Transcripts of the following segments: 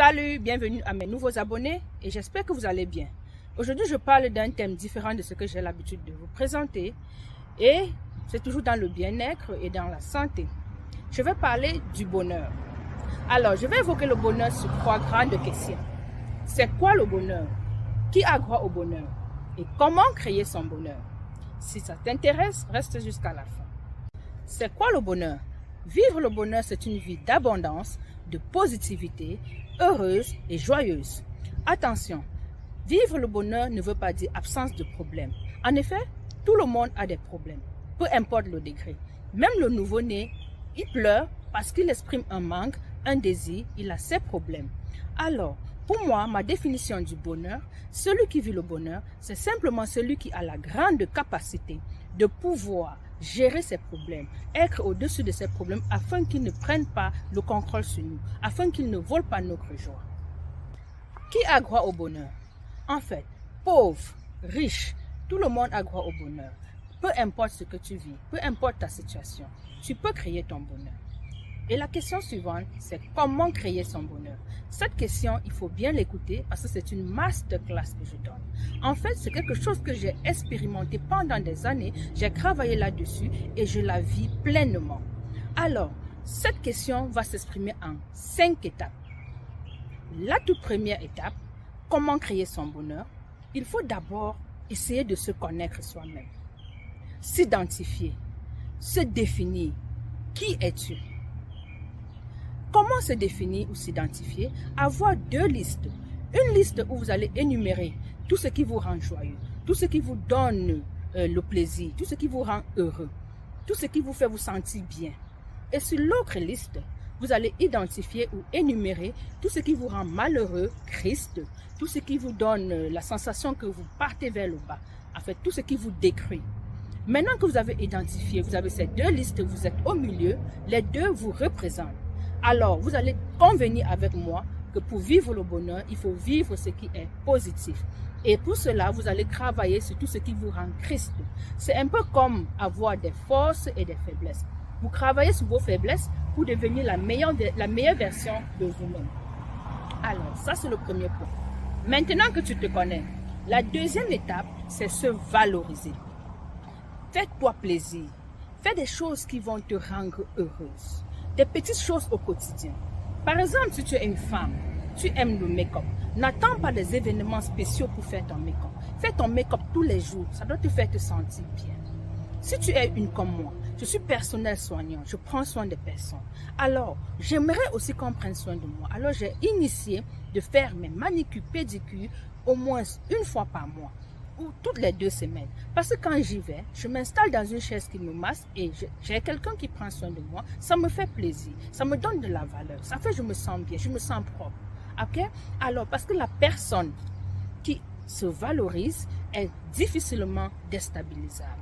Salut, bienvenue à mes nouveaux abonnés et j'espère que vous allez bien. Aujourd'hui, je parle d'un thème différent de ce que j'ai l'habitude de vous présenter et c'est toujours dans le bien-être et dans la santé. Je vais parler du bonheur. Alors, je vais évoquer le bonheur sur 3 grandes questions. C'est quoi le bonheur? Qui a droit au bonheur? Et comment créer son bonheur? Si ça t'intéresse, reste jusqu'à la fin. C'est quoi le bonheur? Vivre le bonheur, c'est une vie d'abondance, de positivité, heureuse et joyeuse. Attention, vivre le bonheur ne veut pas dire absence de problèmes. En effet, tout le monde a des problèmes, peu importe le degré. Même le nouveau-né, il pleure parce qu'il exprime un manque, un désir, il a ses problèmes. Alors, pour moi, ma définition du bonheur, celui qui vit le bonheur, c'est simplement celui qui a la grande capacité de pouvoir gérer ses problèmes, être au-dessus de ses problèmes afin qu'ils ne prennent pas le contrôle sur nous, afin qu'ils ne volent pas notre joie. Qui a droit au bonheur? En fait, pauvre, riche, tout le monde a droit au bonheur. Peu importe ce que tu vis, peu importe ta situation, tu peux créer ton bonheur. Et la question suivante, c'est comment créer son bonheur? Cette question, il faut bien l'écouter parce que c'est une masterclass que je donne. En fait, c'est quelque chose que j'ai expérimenté pendant des années, j'ai travaillé là-dessus et je la vis pleinement. Alors, cette question va s'exprimer en 5 étapes. La toute première étape, comment créer son bonheur? Il faut d'abord essayer de se connaître soi-même, s'identifier, se définir. Qui es-tu? Comment se définir ou s'identifier? Avoir 2 listes. Une liste où vous allez énumérer tout ce qui vous rend joyeux, tout ce qui vous donne le plaisir, tout ce qui vous rend heureux, tout ce qui vous fait vous sentir bien. Et sur l'autre liste, vous allez identifier ou énumérer tout ce qui vous rend malheureux, triste, tout ce qui vous donne la sensation que vous partez vers le bas, en fait, tout ce qui vous détruit. Maintenant que vous avez identifié, vous avez ces 2 listes, vous êtes au milieu, les 2 vous représentent. Alors, vous allez convenir avec moi que pour vivre le bonheur, il faut vivre ce qui est positif. Et pour cela, vous allez travailler sur tout ce qui vous rend triste. C'est un peu comme avoir des forces et des faiblesses. Vous travaillez sur vos faiblesses pour devenir la meilleure version de vous-même. Alors, ça c'est le premier point. Maintenant que tu te connais, la deuxième étape, c'est se valoriser. Fais-toi plaisir. Fais des choses qui vont te rendre heureuse. Des petites choses au quotidien. Par exemple, si tu es une femme, tu aimes le make-up. N'attends pas des événements spéciaux pour faire ton make-up. Fais ton make-up tous les jours. Ça doit te faire te sentir bien. Si tu es une comme moi, je suis personnel soignant. Je prends soin des personnes. Alors, j'aimerais aussi qu'on prenne soin de moi. Alors, j'ai initié de faire mes manicures, pédicures au moins une fois par mois. Ou toutes les 2 semaines. Parce que quand j'y vais, je m'installe dans une chaise qui me masse et j'ai quelqu'un qui prend soin de moi. Ça me fait plaisir. Ça me donne de la valeur. Ça fait que je me sens bien. Je me sens propre. Ok? Alors, parce que la personne qui se valorise est difficilement déstabilisable.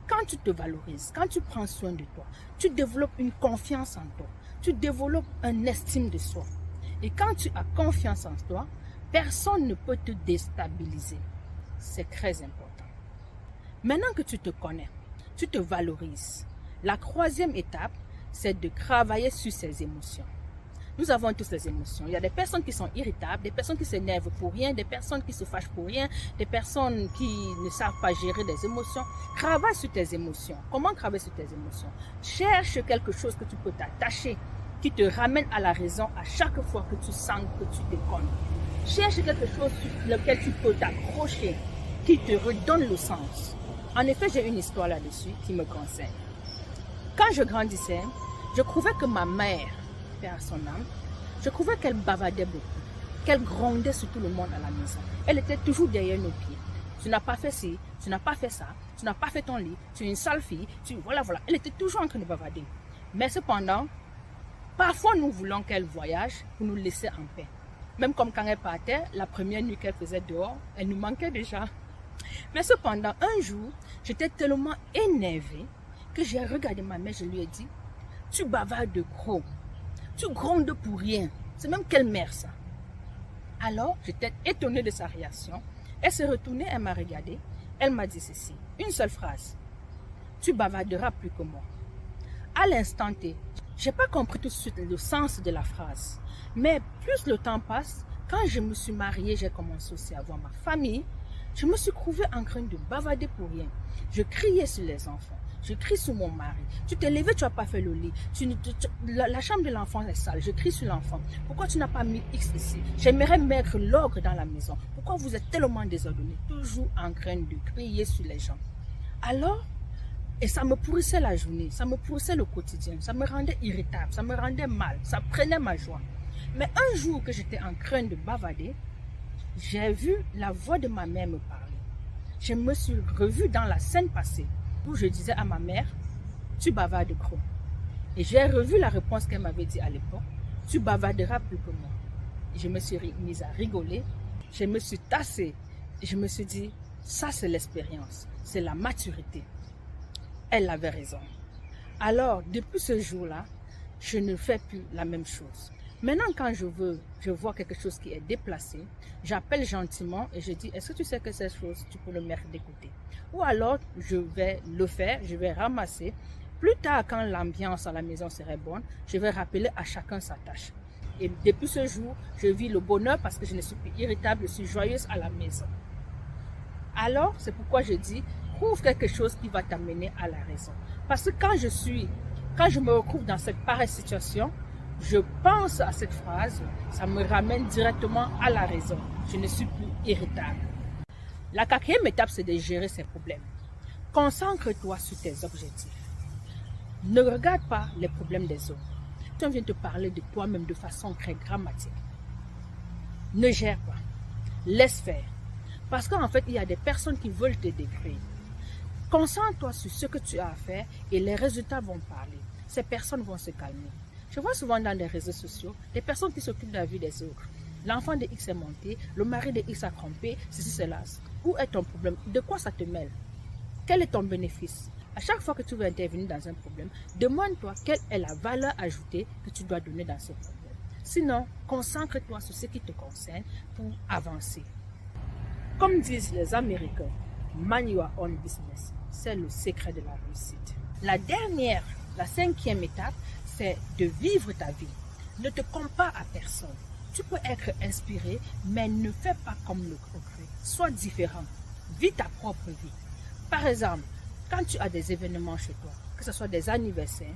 Quand tu te valorises, quand tu prends soin de toi, tu développes une confiance en toi. Tu développes une estime de soi. Et quand tu as confiance en toi, personne ne peut te déstabiliser. C'est très important. Maintenant que tu te connais, tu te valorises. La 3e étape, c'est de travailler sur ses émotions. Nous avons tous les émotions. Il y a des personnes qui sont irritables, des personnes qui s'énervent pour rien, des personnes qui se fâchent pour rien, des personnes qui ne savent pas gérer des émotions. Travaille sur tes émotions. Comment travailler sur tes émotions? Cherche quelque chose que tu peux t'attacher, qui te ramène à la raison à chaque fois que tu sens que tu déconnes. Cherche quelque chose sur lequel tu peux t'accrocher, qui te redonne le sens. En effet, j'ai une histoire là-dessus qui me concerne. Quand je grandissais, je trouvais que ma mère, père à son âme, je trouvais qu'elle bavardait beaucoup, qu'elle grondait sur tout le monde à la maison. Elle était toujours derrière nos pieds. Tu n'as pas fait ci, tu n'as pas fait ça, tu n'as pas fait ton lit, tu es une sale fille, voilà. Elle était toujours en train de bavarder. Mais cependant, parfois nous voulons qu'elle voyage pour nous laisser en paix. Même comme quand elle partait, la première nuit qu'elle faisait dehors, elle nous manquait déjà. Mais cependant, un jour, j'étais tellement énervée que j'ai regardé ma mère, je lui ai dit, tu bavardes gros, tu grondes pour rien. C'est même quelle mère ça? Alors, j'étais étonnée de sa réaction. Elle s'est retournée, elle m'a regardée, elle m'a dit ceci, une seule phrase, tu bavarderas plus que moi. À l'instant T, Je n'ai pas compris tout de suite le sens de la phrase. Mais plus le temps passe, quand je me suis mariée, j'ai commencé aussi à voir ma famille. Je me suis trouvée en train de bavader pour rien. Je criais sur les enfants. Je crie sur mon mari. Tu t'es levé, tu n'as pas fait le lit. La chambre de l'enfant est sale. Je crie sur l'enfant. Pourquoi tu n'as pas mis X ici? J'aimerais mettre l'ordre dans la maison. Pourquoi vous êtes tellement désordonné? Toujours en train de crier sur les gens. Alors, et ça me pourrissait la journée. Ça me pourrissait le quotidien. Ça me rendait irritable. Ça me rendait mal. Ça prenait ma joie. Mais un jour que j'étais en train de bavader, j'ai vu la voix de ma mère me parler. Je me suis revue dans la scène passée où je disais à ma mère, tu bavardes trop. Et j'ai revu la réponse qu'elle m'avait dit à l'époque, tu bavarderas plus que moi. Et je me suis mise à rigoler, je me suis tassée et je me suis dit, ça c'est l'expérience, c'est la maturité. Elle avait raison. Alors, depuis ce jour-là, je ne fais plus la même chose. Maintenant, quand je vois quelque chose qui est déplacé, j'appelle gentiment et je dis, est-ce que tu sais que cette chose, tu peux le mettre de côté? Ou alors, je vais le faire, je vais ramasser. Plus tard, quand l'ambiance à la maison serait bonne, je vais rappeler à chacun sa tâche. Et depuis ce jour, je vis le bonheur parce que je ne suis plus irritable, je suis joyeuse à la maison. Alors, c'est pourquoi je dis, trouve quelque chose qui va t'amener à la raison. Parce que quand je me retrouve dans cette pareille situation, je pense à cette phrase, ça me ramène directement à la raison. Je ne suis plus irritable. La quatrième étape, c'est de gérer ses problèmes. Concentre-toi sur tes objectifs. Ne regarde pas les problèmes des autres. Si on vient te parler de toi-même de façon très grammatique, ne gère pas. Laisse faire. Parce qu'en fait, il y a des personnes qui veulent te décrire. Concentre-toi sur ce que tu as à faire et les résultats vont parler. Ces personnes vont se calmer. Je vois souvent dans les réseaux sociaux des personnes qui s'occupent de la vie des autres. L'enfant de X est monté, le mari de X a trompé, ceci, cela. Où est ton problème? De quoi ça te mêle? Quel est ton bénéfice? À chaque fois que tu veux intervenir dans un problème, demande-toi quelle est la valeur ajoutée que tu dois donner dans ce problème. Sinon, concentre-toi sur ce qui te concerne pour avancer. Comme disent les Américains, mind your own business. C'est le secret de la réussite. La cinquième étape, c'est de vivre ta vie. Ne te compare à personne. Tu peux être inspiré, mais ne fais pas comme le concret. Sois différent. Vis ta propre vie. Par exemple, quand tu as des événements chez toi, que ce soit des anniversaires,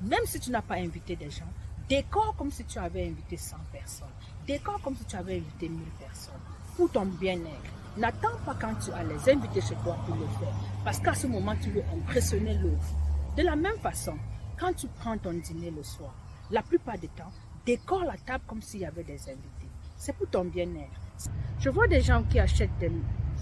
même si tu n'as pas invité des gens, décore comme si tu avais invité 100 personnes. Décore comme si tu avais invité 1000 personnes. Pour ton bien-être. N'attends pas quand tu as les invités chez toi pour le faire. Parce qu'à ce moment, tu veux impressionner l'autre. De la même façon, quand tu prends ton dîner le soir, la plupart du temps, décore la table comme s'il y avait des invités. C'est pour ton bien-être. Je vois des gens qui achètent des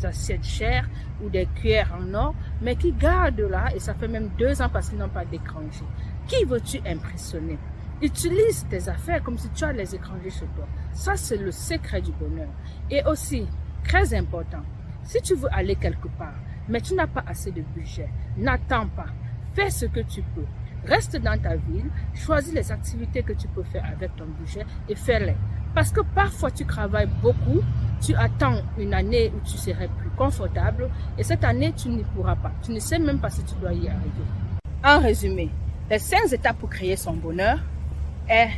assiettes chères ou des cuillères en or, mais qui gardent là et ça fait même 2 ans parce qu'ils n'ont pas d'étranger. Qui veux-tu impressionner? Utilise tes affaires comme si tu as les étrangers chez toi. Ça, c'est le secret du bonheur. Et aussi, très important, si tu veux aller quelque part, mais tu n'as pas assez de budget, n'attends pas. Fais ce que tu peux. Reste dans ta ville, choisis les activités que tu peux faire avec ton budget et fais-les. Parce que parfois tu travailles beaucoup, tu attends une année où tu serais plus confortable et cette année tu n'y pourras pas. Tu ne sais même pas si tu dois y arriver. En résumé, les 5 étapes pour créer son bonheur est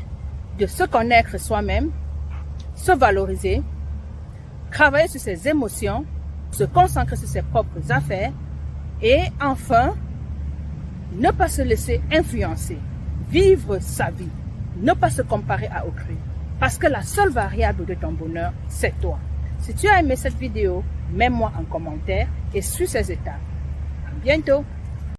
de se connaître soi-même, se valoriser, travailler sur ses émotions, se concentrer sur ses propres affaires et enfin, ne pas se laisser influencer, vivre sa vie, ne pas se comparer à autrui. Parce que la seule variable de ton bonheur, c'est toi. Si tu as aimé cette vidéo, mets-moi en commentaire et suis ces étapes. À bientôt!